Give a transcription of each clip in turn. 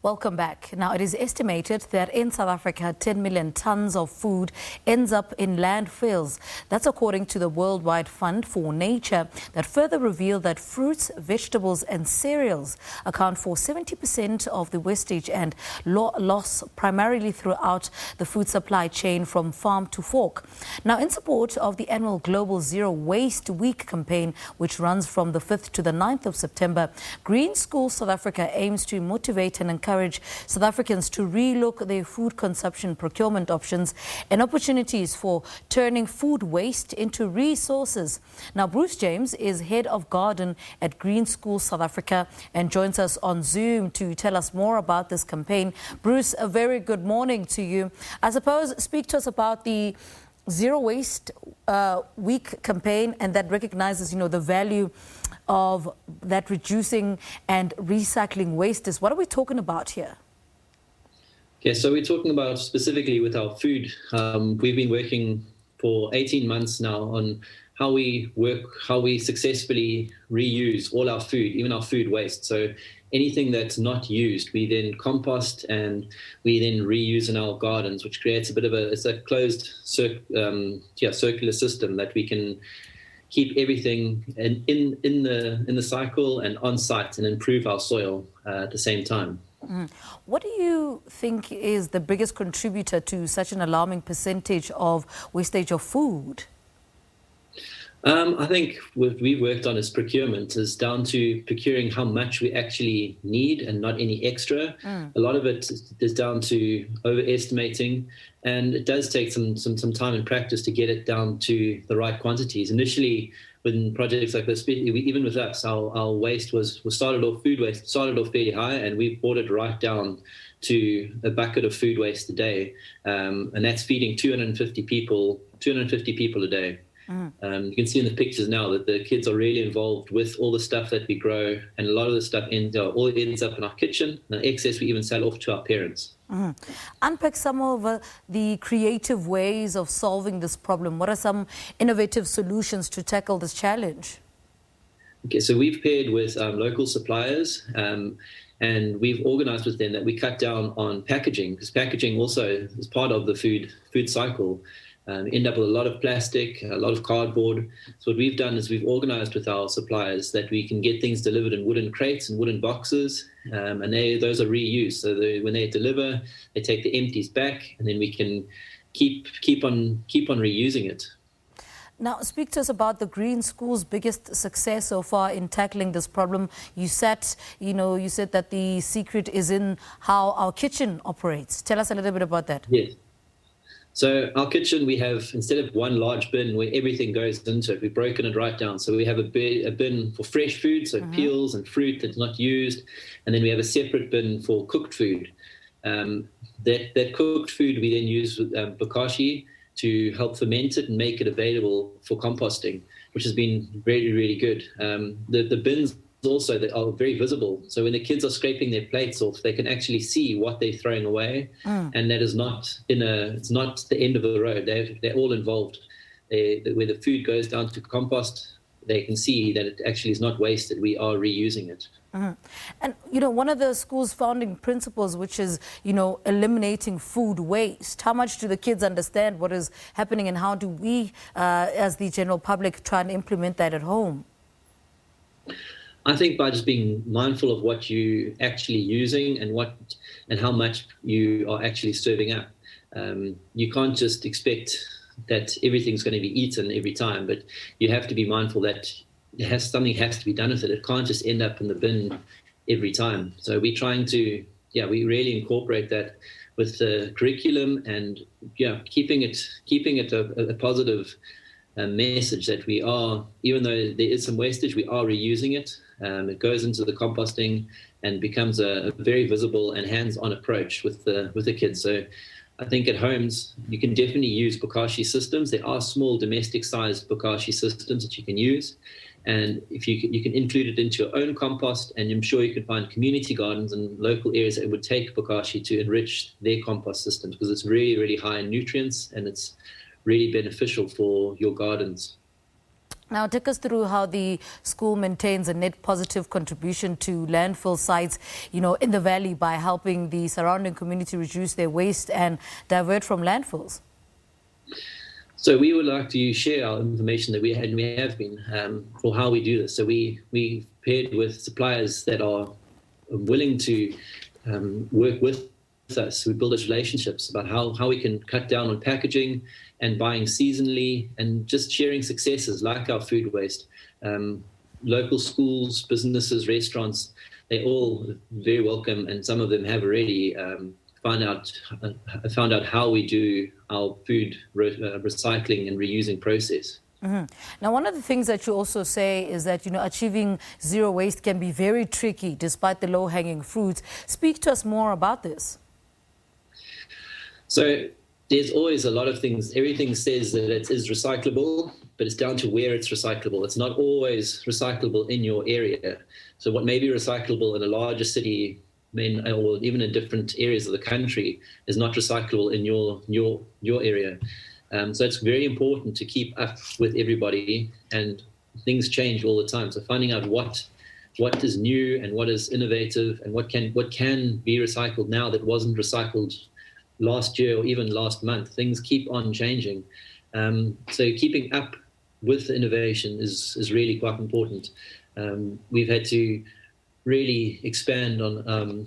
Welcome back. Now, it is estimated that in South Africa, 10 million tons of food ends up in landfills. That's according to the Worldwide Fund for Nature, that further revealed that fruits, vegetables and cereals account for 70% of the wastage and loss primarily throughout the food supply chain from farm to fork. Now, in support of the annual Global Zero Waste Week campaign, which runs from the 5th to the 9th of September, Green Schools South Africa aims to motivate and encourage South Africans to relook their food consumption procurement options and opportunities for turning food waste into resources. Now, Bruce James is head of garden at Green Schools South Africa and joins us on Zoom to tell us more about this campaign. Bruce, a very good morning to you. I suppose speak to us about the Zero Waste Week campaign, and that recognizes, the value of that reducing and recycling waste is. What are we talking about here? Okay, so we're talking about specifically with our food. We've been working for 18 months now on how we successfully reuse all our food, even our food waste. So anything that's not used, we then compost and we then reuse in our gardens, which creates it's a closed circular system that we can keep everything in the cycle and on site and improve our soil at the same time. What do you think is the biggest contributor to such an alarming percentage of wastage of food? I think what we've worked on is procurement, is down to procuring how much we actually need and not any extra. A lot of it is down to overestimating, and it does take some time and practice to get it down to the right quantities. Initially, when projects like this, even with us, our waste food waste started off fairly high, and we brought it right down to a bucket of food waste a day, and that's feeding 250 people a day. You can see in the pictures now that the kids are really involved with all the stuff that we grow, and a lot of the stuff ends up in our kitchen. And the excess we even sell off to our parents. Unpack some of the creative ways of solving this problem. What are some innovative solutions to tackle this challenge? Okay, so we've paired with local suppliers, and we've organized with them that we cut down on packaging, because packaging also is part of the food cycle. End up with a lot of plastic, a lot of cardboard. So what we've done is we've organized with our suppliers that we can get things delivered in wooden crates and wooden boxes, and those are reused. So when they deliver, they take the empties back, and then we can keep on reusing it. Now, speak to us about the Green School's biggest success so far in tackling this problem. You said that the secret is in how our kitchen operates. Tell us a little bit about that. Yes. So our kitchen, we have, instead of one large bin where everything goes into it, we've broken it right down. So we have a bin for fresh food, so peels and fruit that's not used. And then we have a separate bin for cooked food. That cooked food we then use with bokashi to help ferment it and make it available for composting, which has been really, really good. The bins also that are very visible, so when the kids are scraping their plates off, they can actually see what they're throwing away, and that is it's not the end of the road. They're all involved. Where the food goes down to compost, they can see that it actually is not wasted. We are reusing it. And one of the school's founding principles, which is eliminating food waste. How much do the kids understand what is happening, and how do we as the general public try and implement that at home? I think by just being mindful of what you're actually using and how much you are actually serving up. You can't just expect that everything's going to be eaten every time, but you have to be mindful that something has to be done with it. It can't just end up in the bin every time. So we're trying to, we really incorporate that with the curriculum, and keeping it a positive message that we are, even though there is some wastage, we are reusing it. It goes into the composting and becomes a very visible and hands-on approach with the kids. So I think at homes you can definitely use bokashi systems. There are small domestic-sized bokashi systems that you can use, and if you can include it into your own compost, and I'm sure you can find community gardens and local areas that would take bokashi to enrich their compost systems, because it's really, really high in nutrients and it's really beneficial for your gardens. Now, take us through how the school maintains a net positive contribution to landfill sites, in the valley by helping the surrounding community reduce their waste and divert from landfills. So we would like to share our information that we had and we have been for how we do this. So we paired with suppliers that are willing to work with us. We build those relationships about how we can cut down on packaging and buying seasonally and just sharing successes like our food waste. Local schools, businesses, restaurants, they're all very welcome, and some of them have already found out how we do our food recycling and reusing process. Mm-hmm. Now, one of the things that you also say is that, achieving zero waste can be very tricky despite the low-hanging fruits. Speak to us more about this. So there's always a lot of things. Everything says that it is recyclable, but it's down to where it's recyclable. It's not always recyclable in your area. So what may be recyclable in a larger city, or even in different areas of the country, is not recyclable in your area. So it's very important to keep up with everybody, and things change all the time. So finding out what is new and what is innovative and what can be recycled now that wasn't recycled last year or even last month. Things keep on changing. So keeping up with the innovation is really quite important. We've had to really expand on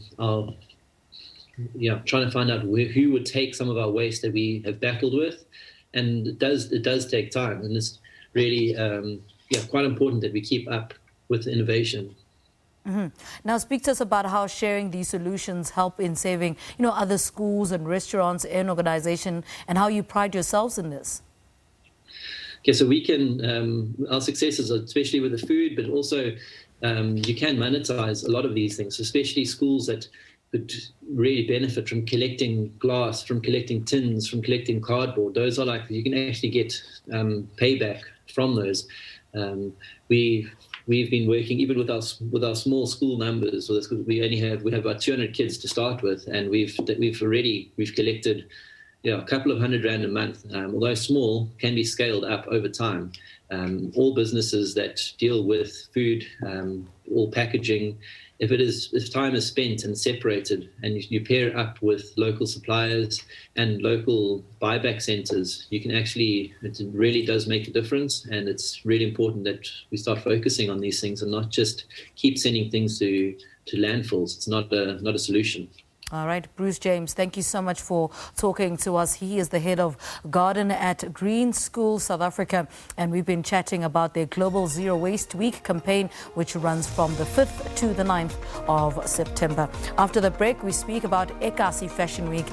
trying to find out who would take some of our waste that we have battled with, and it does take time, and it's really quite important that we keep up with the innovation. Mm-hmm. Now, speak to us about how sharing these solutions help in saving, other schools and restaurants and organization, and how you pride yourselves in this. Okay, so we can, our successes, especially with the food, but also you can monetize a lot of these things, especially schools that could really benefit from collecting glass, from collecting tins, from collecting cardboard. Those are you can actually get payback from those. We've been working even with our small school numbers. We have about 200 kids to start with, and we've collected a couple of $100 a month. Although small, can be scaled up over time. All businesses that deal with food, all packaging, if time is spent and separated, and you pair up with local suppliers and local buyback centres, it really does make a difference. And it's really important that we start focusing on these things and not just keep sending things to landfills. It's not a solution. All right, Bruce James, thank you so much for talking to us. He is the head of Garden at Green School South Africa, and we've been chatting about their Global Zero Waste Week campaign, which runs from the 5th to the 9th of September. After the break, we speak about Ekasi Fashion Week.